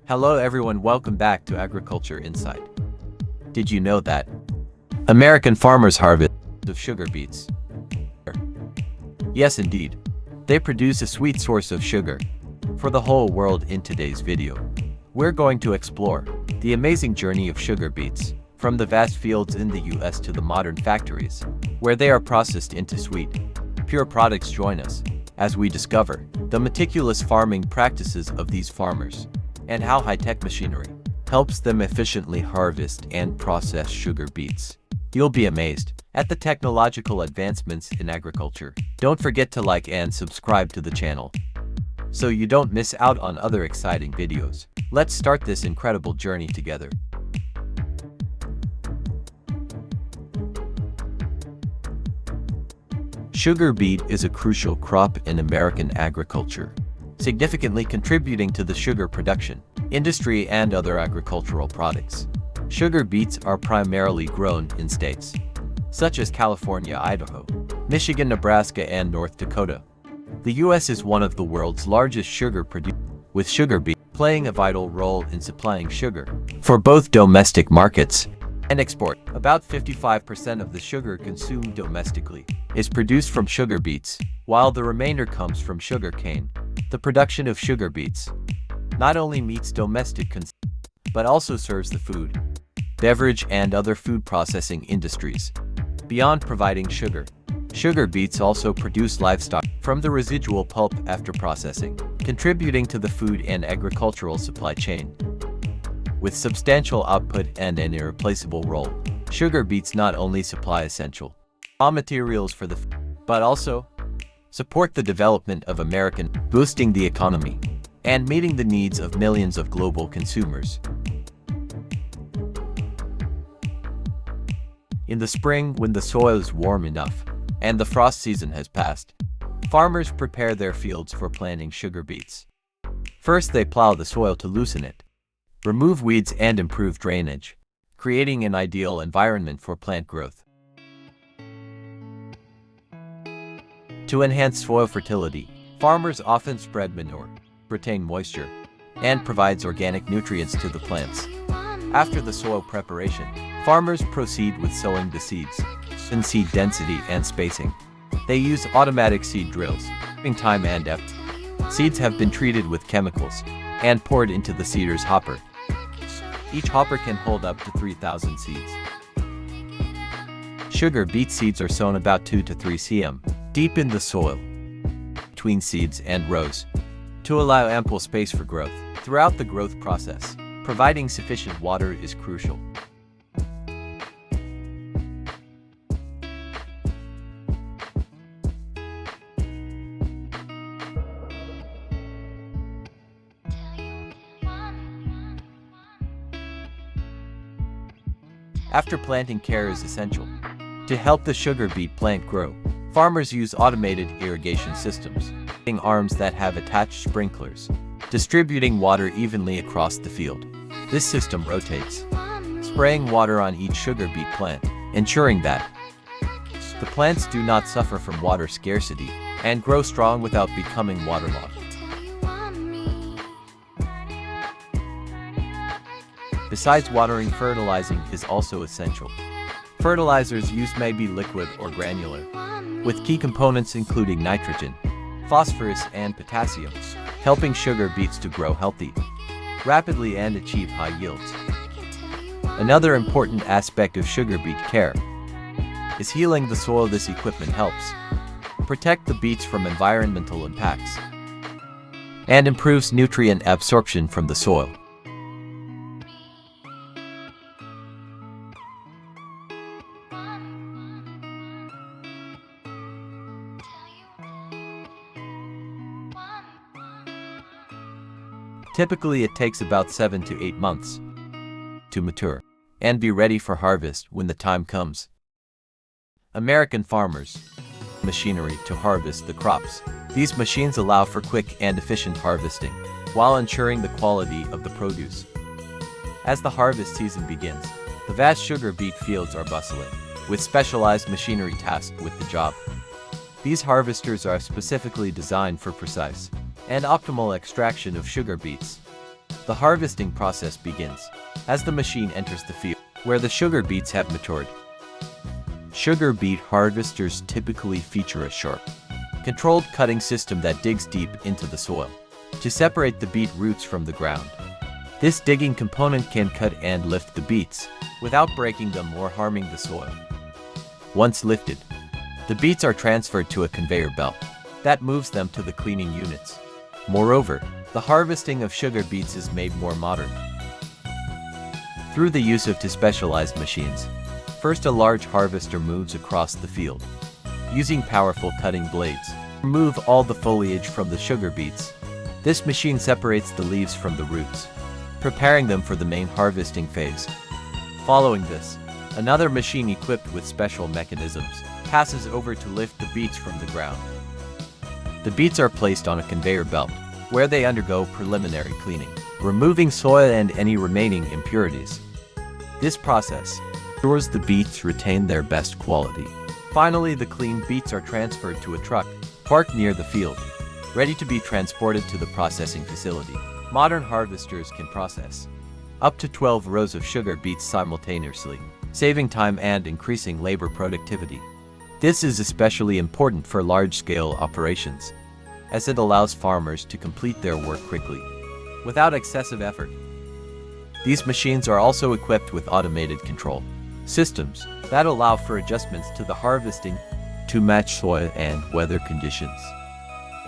Hello everyone, welcome back to Agriculture Insight. Did you know that American farmers harvest of sugar beets? Yes indeed. They produce a sweet source of sugar for the whole world. In today's video, we're going to explore the amazing journey of sugar beets from the vast fields in the US to the modern factories where they are processed into sweet, pure products. Join us as we discover the meticulous farming practices of these farmers and how high-tech machinery helps them efficiently harvest and process sugar beets. You'll be amazed at the technological advancements in agriculture. Don't forget to like and subscribe to the channel so you don't miss out on other exciting videos. Let's start this incredible journey together. Sugar beet is a crucial crop in American agriculture, significantly contributing to the sugar production industry and other agricultural products. Sugar beets are primarily grown in states such as California, Idaho, Michigan, Nebraska, and North Dakota. The U.S. is one of the world's largest sugar producers, with sugar beet playing a vital role in supplying sugar for both domestic markets and export. About 55% of the sugar consumed domestically is produced from sugar beets, while the remainder comes from sugar cane. The production of sugar beets not only meets domestic consumption, but also serves the food, beverage, and other food processing industries. Beyond providing sugar, sugar beets also produce livestock from the residual pulp after processing, contributing to the food and agricultural supply chain. With substantial output and an irreplaceable role, sugar beets not only supply essential raw materials for the food, but also support the development of American, boosting the economy and meeting the needs of millions of global consumers. In the spring, when the soil is warm enough and the frost season has passed, farmers prepare their fields for planting sugar beets. First, they plow the soil to loosen it, remove weeds, and improve drainage, creating an ideal environment for plant growth. To enhance soil fertility, farmers often spread manure, retain moisture, and provides organic nutrients to the plants. After the soil preparation, farmers proceed with sowing the seeds in seed density and spacing. They use automatic seed drills, saving time and effort. Seeds have been treated with chemicals and poured into the seeder's hopper. Each hopper can hold up to 3,000 seeds. Sugar beet seeds are sown about 2 to 3 cm deep in the soil, between seeds and rows, to allow ample space for growth. Throughout the growth process, providing sufficient water is crucial. After planting, care is essential. To help the sugar beet plant grow, farmers use automated irrigation systems, using arms that have attached sprinklers, distributing water evenly across the field. This system rotates, spraying water on each sugar beet plant, ensuring that the plants do not suffer from water scarcity and grow strong without becoming waterlogged. Besides watering, fertilizing is also essential. Fertilizers used may be liquid or granular, with key components including nitrogen, phosphorus, and potassium, helping sugar beets to grow healthy, rapidly, and achieve high yields. Another important aspect of sugar beet care is healing the soil. This equipment helps protect the beets from environmental impacts and improves nutrient absorption from the soil. Typically, it takes about 7 to 8 months to mature and be ready for harvest when the time comes. American farmers use machinery to harvest the crops. These machines allow for quick and efficient harvesting while ensuring the quality of the produce. As the harvest season begins, the vast sugar beet fields are bustling, with specialized machinery tasked with the job. These harvesters are specifically designed for precise and optimal extraction of sugar beets. The harvesting process begins as the machine enters the field where the sugar beets have matured. Sugar beet harvesters typically feature a sharp, controlled cutting system that digs deep into the soil to separate the beet roots from the ground. This digging component can cut and lift the beets without breaking them or harming the soil. Once lifted, the beets are transferred to a conveyor belt that moves them to the cleaning units. Moreover, the harvesting of sugar beets is made more modern through the use of two specialized machines. First, a large harvester moves across the field, using powerful cutting blades to remove all the foliage from the sugar beets. This machine separates the leaves from the roots, preparing them for the main harvesting phase. Following this, another machine equipped with special mechanisms passes over to lift the beets from the ground. The beets are placed on a conveyor belt, where they undergo preliminary cleaning, removing soil and any remaining impurities. This process ensures the beets retain their best quality. Finally, the clean beets are transferred to a truck parked near the field, ready to be transported to the processing facility. Modern harvesters can process up to 12 rows of sugar beets simultaneously, saving time and increasing labor productivity. This is especially important for large-scale operations, as it allows farmers to complete their work quickly, without excessive effort. These machines are also equipped with automated control systems that allow for adjustments to the harvesting to match soil and weather conditions,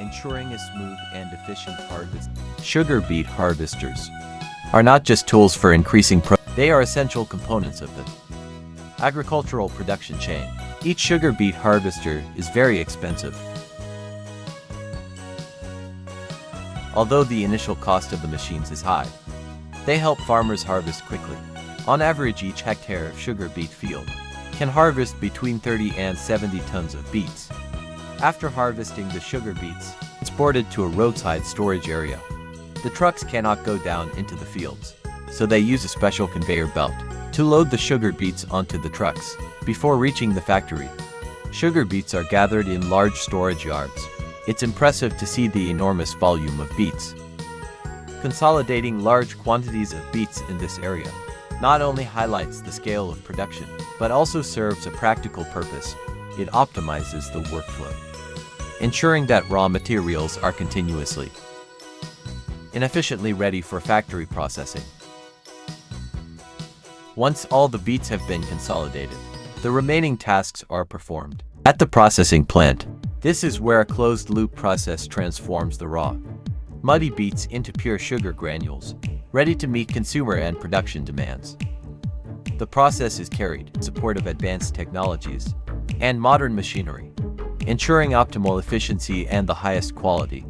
ensuring a smooth and efficient harvest. Sugar beet harvesters are not just tools for increasing they are essential components of the agricultural production chain. Each sugar beet harvester is very expensive. Although the initial cost of the machines is high, they help farmers harvest quickly. On average, each hectare of sugar beet field can harvest between 30 and 70 tons of beets. After harvesting the sugar beets, transported to a roadside storage area. The trucks cannot go down into the fields, so they use a special conveyor belt to load the sugar beets onto the trucks before reaching the factory. Sugar beets are gathered in large storage yards. It's impressive to see the enormous volume of beets. Consolidating large quantities of beets in this area not only highlights the scale of production, but also serves a practical purpose. It optimizes the workflow, ensuring that raw materials are continuously and efficiently ready for factory processing. Once all the beets have been consolidated, the remaining tasks are performed at the processing plant. This is where a closed-loop process transforms the raw, muddy beets into pure sugar granules, ready to meet consumer and production demands. The process is carried in support of advanced technologies and modern machinery, ensuring optimal efficiency and the highest quality.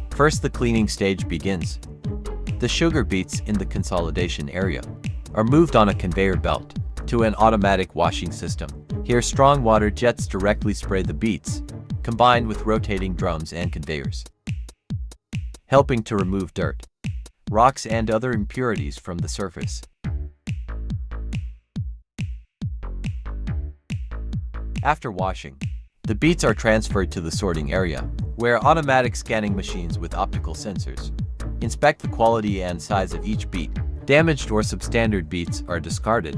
First, the cleaning stage begins. The sugar beets in the consolidation area are moved on a conveyor belt to an automatic washing system. Here, strong water jets directly spray the beets, combined with rotating drums and conveyors, helping to remove dirt, rocks, and other impurities from the surface. After washing, the beets are transferred to the sorting area, where automatic scanning machines with optical sensors inspect the quality and size of each beet. Damaged or substandard beets are discarded,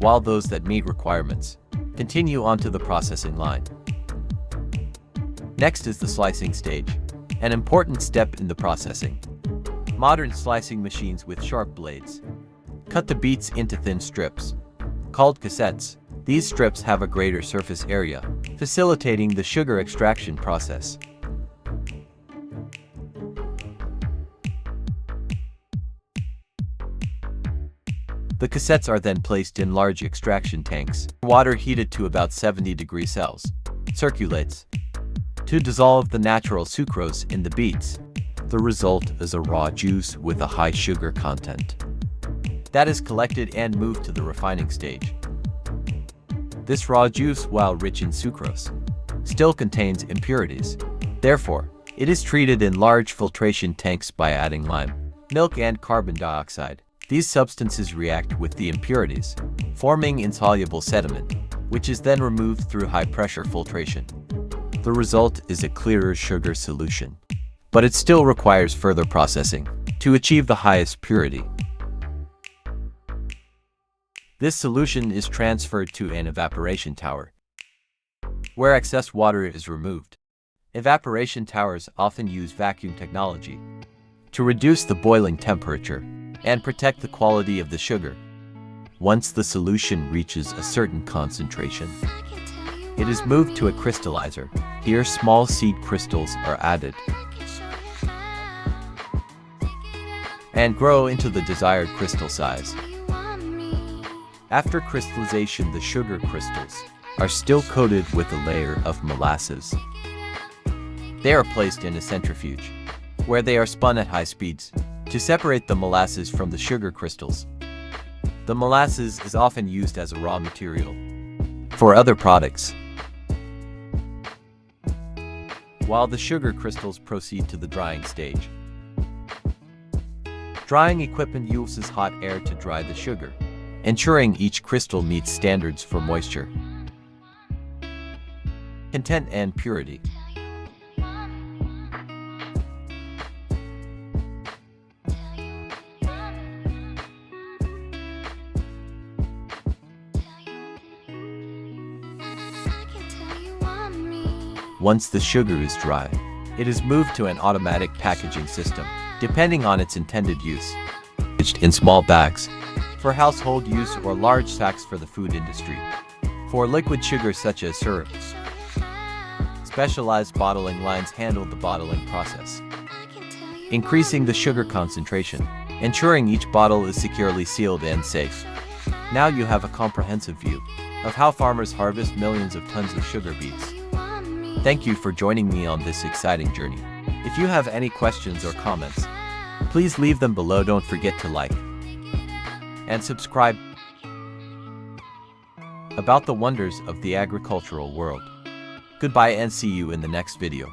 while those that meet requirements continue onto the processing line. Next is the slicing stage, an important step in the processing. Modern slicing machines with sharp blades cut the beets into thin strips, called cassettes. These strips have a greater surface area, facilitating the sugar extraction process. The cassettes are then placed in large extraction tanks. Water heated to about 70 degrees Celsius circulates to dissolve the natural sucrose in the beets. The result is a raw juice with a high sugar content that is collected and moved to the refining stage. This raw juice, while rich in sucrose, still contains impurities. Therefore, it is treated in large filtration tanks by adding lime, milk, and carbon dioxide. These substances react with the impurities, forming insoluble sediment, which is then removed through high-pressure filtration. The result is a clearer sugar solution. but it still requires further processing to achieve the highest purity. This solution is transferred to an evaporation tower, where excess water is removed. Evaporation towers often use vacuum technology to reduce the boiling temperature and protect the quality of the sugar. Once the solution reaches a certain concentration, it is moved to a crystallizer. Here, small seed crystals are added and grow into the desired crystal size. After crystallization, the sugar crystals are still coated with a layer of molasses. They are placed in a centrifuge, where they are spun at high speeds to separate the molasses from the sugar crystals. The molasses is often used as a raw material for other products, while the sugar crystals proceed to the drying stage. Drying equipment uses hot air to dry the sugar, ensuring each crystal meets standards for moisture, content, and purity. Once the sugar is dry, it is moved to an automatic packaging system, depending on its intended use. Packaged in small bags for household use or large sacks for the food industry. For liquid sugar such as syrup, specialized bottling lines handle the bottling process, increasing the sugar concentration, ensuring each bottle is securely sealed and safe. Now you have a comprehensive view of how farmers harvest millions of tons of sugar beets. Thank you for joining me on this exciting journey. If you have any questions or comments, please leave them below. Don't forget to like and subscribe about the wonders of the agricultural world. Goodbye and see you in the next video.